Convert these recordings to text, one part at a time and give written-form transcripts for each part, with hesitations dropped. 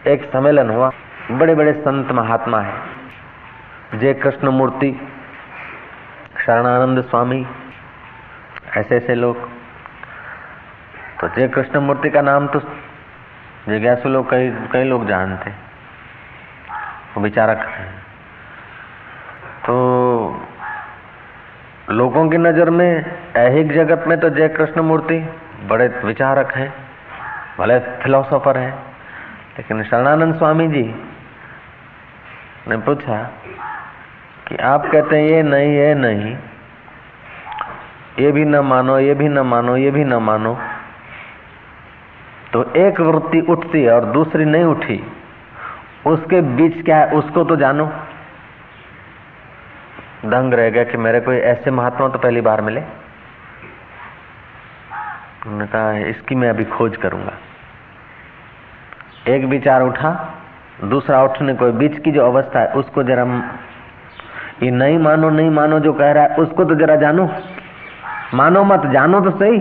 एक सम्मेलन हुआ, बड़े बड़े संत महात्मा है, जय कृष्ण मूर्ति, शरणानंद स्वामी, ऐसे ऐसे लोग। तो जय कृष्ण मूर्ति का नाम तो जिज्ञासु लोग कई लोग जानते, वो विचारक हैं। तो लोगों की नजर में ऐहिक जगत में तो जय कृष्ण मूर्ति बड़े विचारक हैं, भले फिलोसोफर हैं, लेकिन शरणानंद स्वामी जी ने पूछा कि आप कहते हैं ये नहीं, ये नहीं, ये भी न मानो, ये भी न मानो, ये भी न मानो, तो एक वृत्ति उठती है और दूसरी नहीं उठी, उसके बीच क्या है उसको तो जानो। दंग रह गया कि मेरे कोई ऐसे महात्मा तो पहली बार मिले। उन्होंने कहा इसकी मैं अभी खोज करूंगा। एक विचार उठा, दूसरा उठने को, बीच की जो अवस्था है उसको जरा, ये नहीं मानो, नहीं मानो जो कह रहा है उसको तो जरा जानो, मानो मत, जानो तो सही।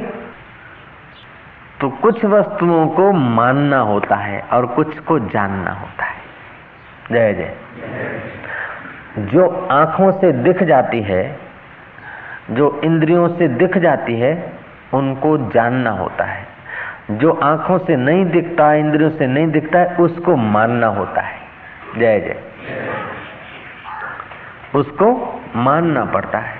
तो कुछ वस्तुओं को मानना होता है और कुछ को जानना होता है। जय जय। जो आंखों से दिख जाती है, जो इंद्रियों से दिख जाती है, उनको जानना होता है। जो आंखों से नहीं दिखता, इंद्रियों से नहीं दिखता है, उसको मानना होता है। जय जय। उसको मानना पड़ता है।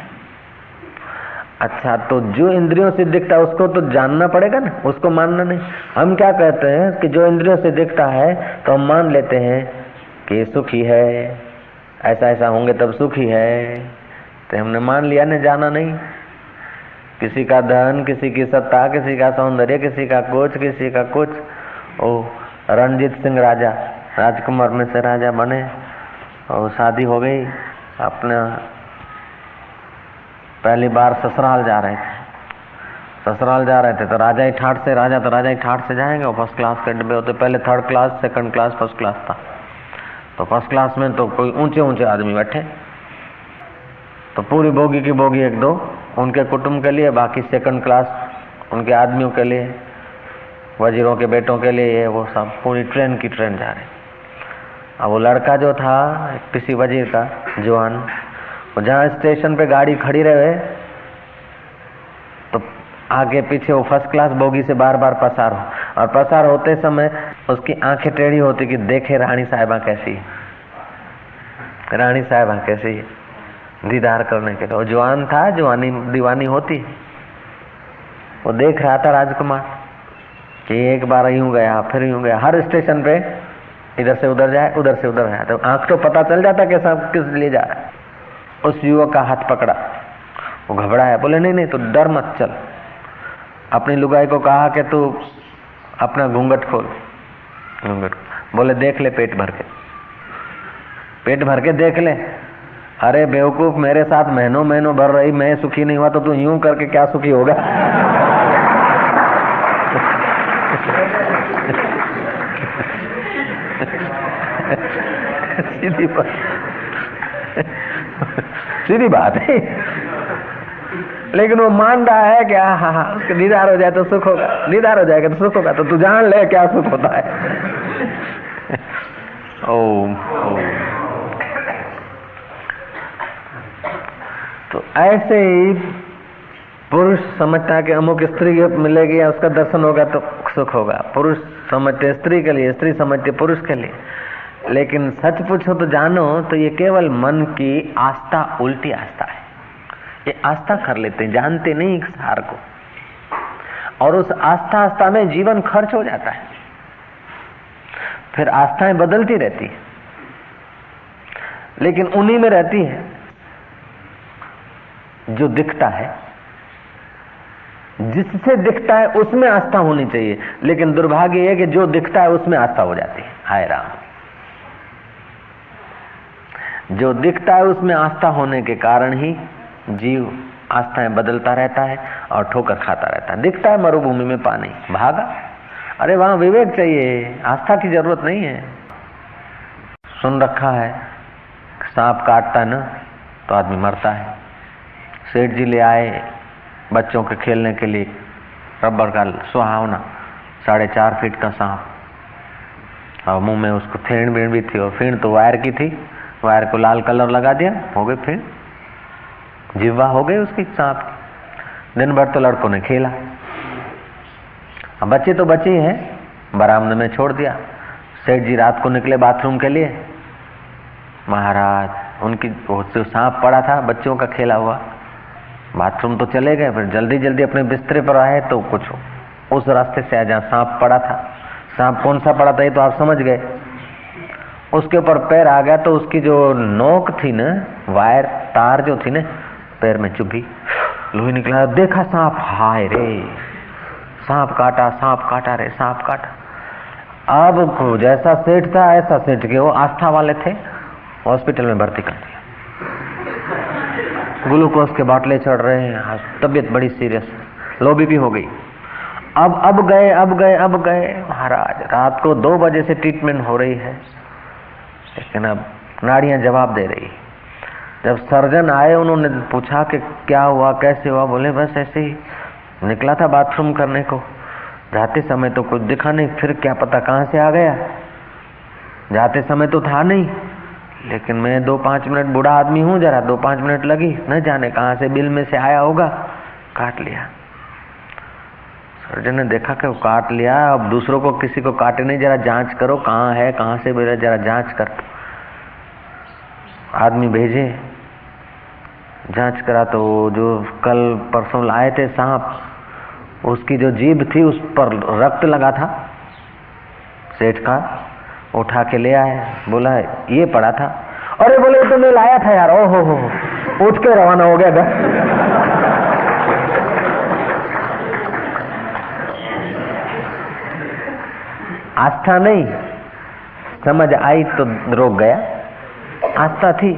अच्छा, तो जो इंद्रियों से दिखता है उसको तो जानना पड़ेगा ना, उसको मानना नहीं। हम क्या कहते हैं कि जो इंद्रियों से दिखता है तो हम मान लेते हैं कि सुखी है, ऐसा ऐसा होंगे तब सुखी है, तो हमने मान लिया ना, जाना नहीं। किसी का धन, किसी की सत्ता, किसी का सौंदर्य, किसी का कुछ, किसी का कुछ। ओ रणजीत सिंह राजा, राजकुमार में से राजा बने और शादी हो गई। अपना पहली बार ससुराल जा रहे थे, तो राजा ही ठाट से, राजा तो राजा ही ठाट से जाएंगे, और फर्स्ट क्लास के डब्बे होते, पहले third class, second class, first class था। तो फर्स्ट क्लास में तो कोई ऊंचे ऊंचे आदमी बैठे, तो पूरी बोगी की बोगी एक दो उनके कुटुंब के लिए, बाकी सेकंड क्लास उनके आदमियों के लिए, वजीरों के बेटों के लिए, ये वो सब पूरी ट्रेन की ट्रेन जा रही। अब वो लड़का जो था किसी वजीर का जवान, जहाँ स्टेशन पे गाड़ी खड़ी रहे तो आगे पीछे वो फर्स्ट क्लास बोगी से बार बार पसार हो, और पसार होते समय उसकी आंखें टेढ़ी होती कि देखे रानी साहिबा कैसी है, रानी साहिबा कैसी है, दीदार करने के लिए। वो जवान था, जवानी दीवानी होती, वो देख रहा था राजकुमार कि एक बार यूं गया, फिर यूं गया, हर स्टेशन पे इधर से उधर जाए, उधर से उधर जाए, तो आंख तो पता चल जाता कि सब किस लिए जा रहा है। उस युवक का हाथ पकड़ा, वो घबराया, बोले नहीं नहीं, तो डर मत, चल। अपनी लुगाई को कहा कि तू अपना घूंघट खोल, घूंघट। बोले देख ले पेट भर के, पेट भर के देख ले। अरे बेवकूफ, मेरे साथ महीनों महीनों भर रही, मैं सुखी नहीं हुआ तो तू यूं करके क्या सुखी होगा। सीधी बात है, लेकिन वो मान रहा है कि हाँ, उसके दीदार हो जाए तो सुख होगा, दीदार हो जाएगा तो सुख होगा, तो तू जान ले क्या सुख होता है। ओम ओम। तो ऐसे ही पुरुष समझता है कि अमुक स्त्री मिलेगी या उसका दर्शन होगा तो सुख होगा। पुरुष समझते स्त्री के लिए, स्त्री समझते पुरुष के लिए। लेकिन सच पूछो तो जानो तो ये केवल मन की आस्था, उल्टी आस्था है। ये आस्था कर लेते हैं, जानते नहीं सार को, और उस आस्था में जीवन खर्च हो जाता है। फिर आस्थाएं बदलती रहती है, लेकिन उन्हीं में रहती है जो दिखता है। जिससे दिखता है उसमें आस्था होनी चाहिए, लेकिन दुर्भाग्य है कि जो दिखता है उसमें आस्था हो जाती है। हाय राम। जो दिखता है उसमें आस्था होने के कारण ही जीव आस्थाएं बदलता रहता है और ठोकर खाता रहता है। दिखता है मरुभूमि में पानी, भागा। अरे वहां विवेक चाहिए, आस्था की जरूरत नहीं है। सुन रखा है सांप काटता न तो आदमी मरता है। सेठ जी ले आए बच्चों के खेलने के लिए रबर का सुहावना 4.5 फीट का सांप, और मुंह में उसको फेण बीण भी थी, और फेण तो वायर की थी, वायर को लाल कलर लगा दिया, हो गई फेण, जिह्वा हो गई उसकी सांप की। दिन भर तो लड़कों ने खेला। अब बच्चे तो बच्चे ही हैं, बरामदे में छोड़ दिया। सेठ जी रात को निकले बाथरूम के लिए, महाराज उनकी जो सांप पड़ा था बच्चों का खेला हुआ, बाथरूम तो चले गए, फिर जल्दी जल्दी अपने बिस्तरे पर आए तो कुछ उस रास्ते से आया जहाँ सांप पड़ा था। सांप कौन सा पड़ा था ये तो आप समझ गए। उसके ऊपर पैर आ गया तो उसकी जो नोक थी ना, वायर तार जो थी ना, पैर में चुभी, लोही निकला, देखा सांप, हाय रे सांप काटा रे सांप काटा। अब जैसा सेठ था ऐसा सेठ के वो आस्था वाले थे, हॉस्पिटल में भर्ती कर दिया, ग्लूकोज के बाटले चढ़ रहे हैं, तबीयत बड़ी सीरियस, लो बीपी हो गई। अब गए महाराज, रात को 2 बजे से ट्रीटमेंट हो रही है, लेकिन अब नाड़ियां जवाब दे रही। जब सर्जन आए उन्होंने पूछा कि क्या हुआ, कैसे हुआ, बोले बस ऐसे ही निकला था बाथरूम करने को, जाते समय तो कुछ दिखा नहीं, फिर क्या पता कहाँ से आ गया, जाते समय तो था नहीं, लेकिन मैं 2-5 मिनट, बूढ़ा आदमी हूँ, जरा 2-5 मिनट लगी, न जाने कहाँ से बिल में से आया होगा, काट लिया। सर्जन ने देखा कि वो काट लिया, अब दूसरों को किसी को काटे नहीं, जरा जांच करो कहाँ है, कहाँ से मेरा, जरा जांच कर। आदमी भेजे, जांच करा तो जो कल परसों लाए थे सांप, उसकी जो जीभ थी उस पर रक्त लगा था सेठ का, उठा के ले आए, बोला ये पड़ा था। अरे बोले तो मैं लाया था यार, ओहो हो, उठ के रवाना हो गया घर। आस्था नहीं, समझ आई तो रोक गया, आस्था थी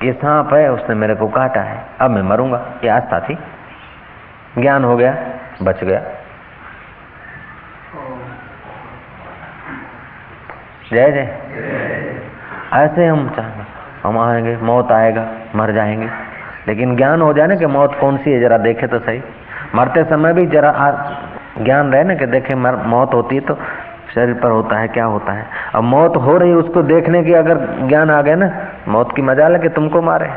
ये सांप है, उसने मेरे को काटा है, अब मैं मरूंगा, ये आस्था थी। ज्ञान हो गया, बच गया। जय जय। ऐसे हम आएंगे, मौत आएगा, मर जाएंगे, लेकिन ज्ञान हो जाए ना कि मौत कौन सी है, जरा देखे तो सही। मरते समय भी जरा ज्ञान रहे ना कि देखे मौत होती है तो शरीर पर होता है, क्या होता है। अब मौत हो रही, उसको देखने की अगर ज्ञान आ गया ना, मौत की मजाल है कि तुमको मारे,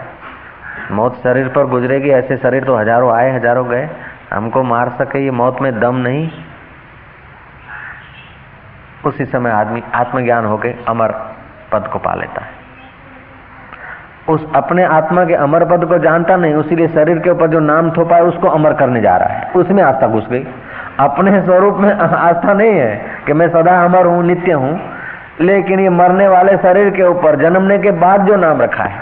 मौत शरीर पर गुजरेगी। ऐसे शरीर तो हजारों आए हजारों गए, हमको मार सके ये मौत में दम नहीं। उसी समय आदमी आत्मज्ञान होके अमर पद को पा लेता है। उस अपने आत्मा के अमर पद को जानता नहीं, उसीलिए शरीर के ऊपर जो नाम थोपा है उसको अमर करने जा रहा है, उसमें आस्था घुस गई। अपने स्वरूप में आस्था नहीं है कि मैं सदा अमर हूं, नित्य हूं, लेकिन ये मरने वाले शरीर के ऊपर जन्मने के बाद जो नाम रखा है,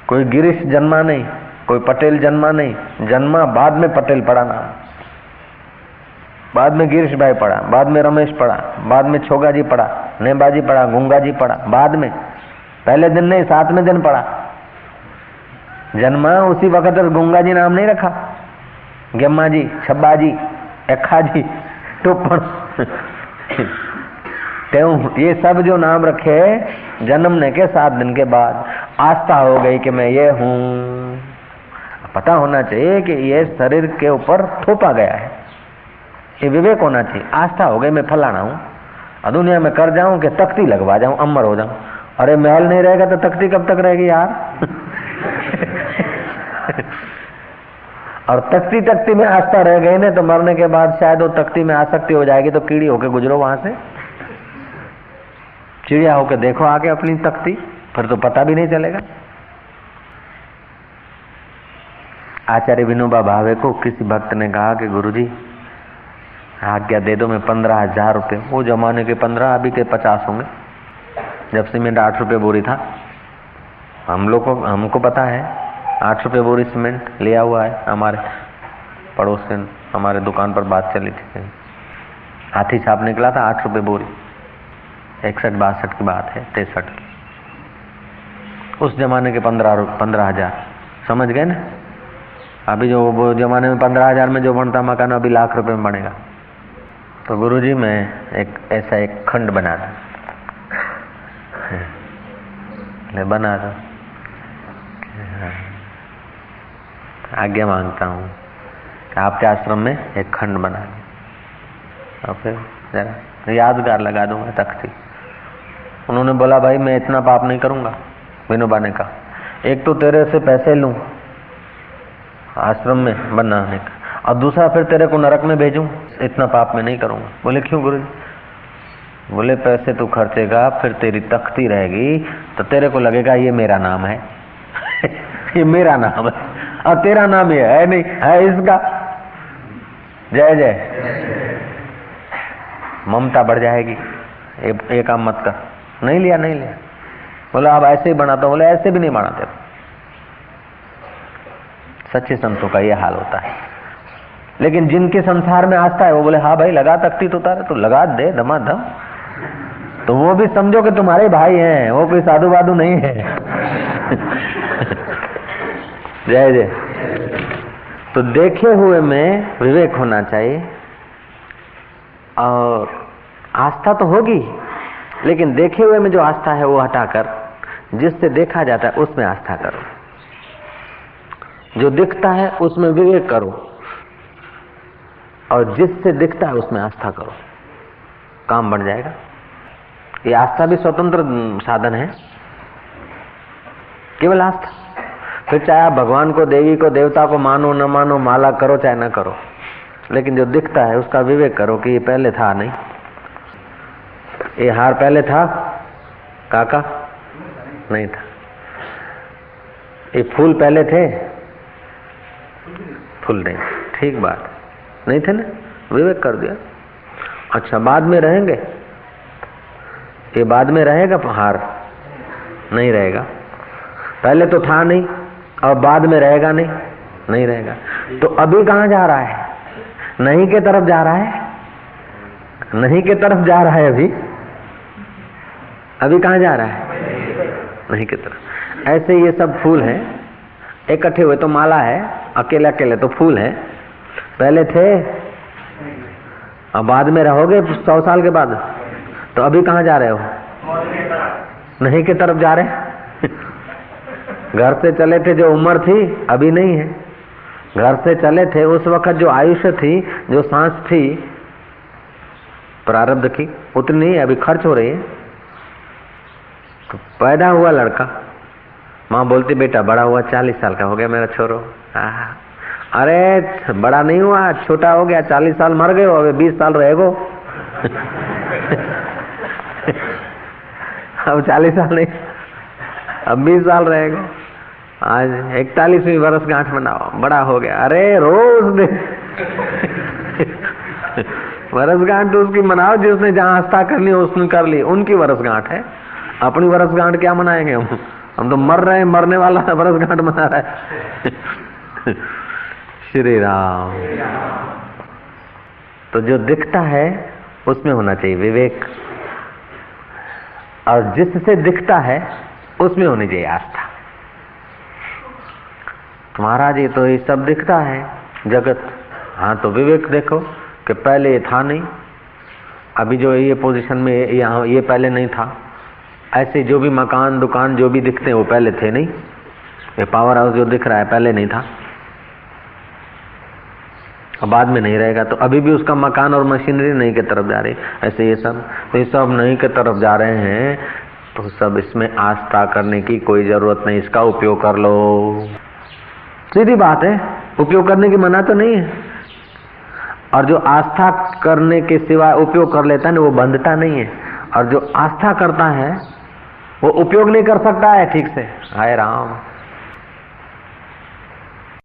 कोई गिरीश जन्मा नहीं, कोई पटेल जन्मा नहीं, जन्मा बाद में पटेल पड़ा नाम, बाद में गिरीश भाई पड़ा, बाद में रमेश पड़ा, बाद में छोगा जी पड़ा, नेबाजी पड़ा, गुंगा जी पड़ा, बाद में, पहले दिन नहीं 7वें दिन पड़ा। जन्मा उसी वक्त गुंगा जी नाम नहीं रखा, गेम्मा जी, छब्बा जी, एखा जी, टोपण ये सब जो नाम रखे जन्मने के 7 दिन के बाद, आस्था हो गई कि मैं ये हूं। पता होना चाहिए कि ये शरीर के ऊपर थोपा गया है, ये विवेक होना चाहिए। आस्था हो गई मैं फलाना हूं, और दुनिया में कर जाऊं कि तख्ती लगवा जाऊं, अमर हो जाऊं। अरे महल नहीं रहेगा तो तख्ती कब तक रहेगी यार। और तख्ती में आस्था रह गई ना, तो मरने के बाद शायद वो तख्ती में आसक्ति हो जाएगी, तो कीड़ी होके गुजरो वहां से, चिड़िया होके देखो आगे अपनी तख्ती, फिर तो पता भी नहीं चलेगा। आचार्य विनोबा भावे को किसी भक्त ने कहा कि गुरुजी आज्ञा दे दो, मैं 15,000 रुपये, वो जमाने के 15, अभी के 50 होंगे, जब सीमेंट 8 रुपये बोरी था। हमको पता है 8 रुपये बोरी सीमेंट लिया हुआ है, हमारे पड़ोस से हमारे दुकान पर बात चली थी, हाथी छाप निकला था 8 रुपये बोरी, 61-62 की बात है, 63 की। उस जमाने के 15,000 समझ गए ना। अभी जो वो जमाने में 15,000 में जो बनता मकान अभी लाख रुपए में बनेगा। तो गुरुजी मैं ऐसा एक खंड बना दूं, बना दो, आज्ञा मांगता हूँ कि आपके आश्रम में एक खंड बना दो। और फिर जरा यादगार लगा दूंगा तख्ती। उन्होंने बोला भाई मैं इतना पाप नहीं करूंगा। विनोबा ने कहा एक तो तेरे से पैसे लूं आश्रम में बनाने का, और दूसरा फिर तेरे को नरक में भेजूं, इतना पाप मैं नहीं करूंगा। बोले क्यों गुरुजी? बोले पैसे तू खर्चेगा, फिर तेरी तख्ती रहेगी तो तेरे को लगेगा ये मेरा नाम है ये मेरा नाम है, और तेरा नाम ये है नहीं, है इसका। जय जय। ममता बढ़ जाएगी, ये काम मत कर। नहीं लिया, नहीं लिया। बोला अब ऐसे ही बनाता हूं। बोले ऐसे भी नहीं बनाते। सच्चे संतों का ये हाल होता है। लेकिन जिनके संसार में आस्था है वो बोले हाँ भाई लगा तख्ती तो उतारे, तो लगा दे धमाधम, तो वो भी समझो कि तुम्हारे भाई हैं, वो कोई साधु वाधु नहीं है जय जय। तो देखे हुए में विवेक होना चाहिए, और आस्था तो होगी, लेकिन देखे हुए में जो आस्था है वो हटाकर जिससे देखा जाता है उसमें आस्था करो। जो दिखता है उसमें विवेक करो, और जिससे दिखता है उसमें आस्था करो, काम बढ़ जाएगा। ये आस्था भी स्वतंत्र साधन है, केवल आस्था। फिर चाहे आप भगवान को, देवी को, देवता को मानो न मानो, माला करो चाहे न करो, लेकिन जो दिखता है उसका विवेक करो कि ये पहले था नहीं। ये हार पहले था काका? नहीं था। ये फूल पहले थे? फूल नहीं, ठीक बात, नहीं थे ना, विवेक कर दिया। अच्छा बाद में रहेंगे? ये बाद में रहेगा हार? नहीं रहेगा। पहले तो था नहीं और बाद में रहेगा नहीं, नहीं रहेगा। तो अभी कहाँ जा रहा है? नहीं के तरफ जा रहा है, नहीं के तरफ जा रहा है। अभी कहाँ जा रहा है? नहीं की तरफ। ऐसे ये सब फूल हैं, इकट्ठे हुए तो माला है, अकेले अकेले तो फूल है। पहले थे और बाद में रहोगे 100 साल के बाद। तो अभी कहाँ जा रहे हो? नहीं की तरफ जा रहे घर से चले थे, जो उम्र थी अभी नहीं है। घर से चले थे उस वक्त जो आयुष्य थी, जो सांस थी प्रारब्ध की, उतनी अभी खर्च हो रही है। तो पैदा हुआ लड़का, माँ बोलती बेटा बड़ा हुआ 40 साल का हो गया मेरा छोरो। अरे बड़ा नहीं हुआ, छोटा हो गया, 40 साल मर गए हो, अभी 20 साल रहेगो अब 40 साल नहीं, अब 20 साल रहेगो। आज 41वीं वर्षगांठ मनाओ, बड़ा हो गया। अरे रोज दे वर्षगांठ उसकी मनाओ जिसने जहाँ आस्था करनी हो उसने कर ली, उनकी वर्षगांठ है। अपनी वर्षगांठ क्या मनाएंगे हम तो मर रहे हैं, मरने वाला वर्षगांठ मना रहा है श्री राम। तो जो दिखता है उसमें होना चाहिए विवेक, और जिससे दिखता है उसमें होनी चाहिए आस्था। महाराज ये तो ये सब दिखता है जगत, हाँ तो विवेक देखो कि पहले ये था नहीं, अभी जो ये पोजीशन में यहाँ ये पहले नहीं था। ऐसे जो भी मकान दुकान जो भी दिखते हैं वो पहले थे नहीं। ये पावर हाउस जो दिख रहा है पहले नहीं था, और बाद में नहीं रहेगा। तो अभी भी उसका मकान और मशीनरी नहीं की तरफ जा रही। ऐसे ये सब तो ये सब नहीं की तरफ जा रहे हैं, तो सब इसमें आस्था करने की कोई जरूरत नहीं, इसका उपयोग कर लो। सीधी बात है, उपयोग करने की मना तो नहीं है। और जो आस्था करने के सिवाय उपयोग कर लेता है ना वो बंधता नहीं है, और जो आस्था करता है वो उपयोग नहीं कर सकता है ठीक से। हाय राम।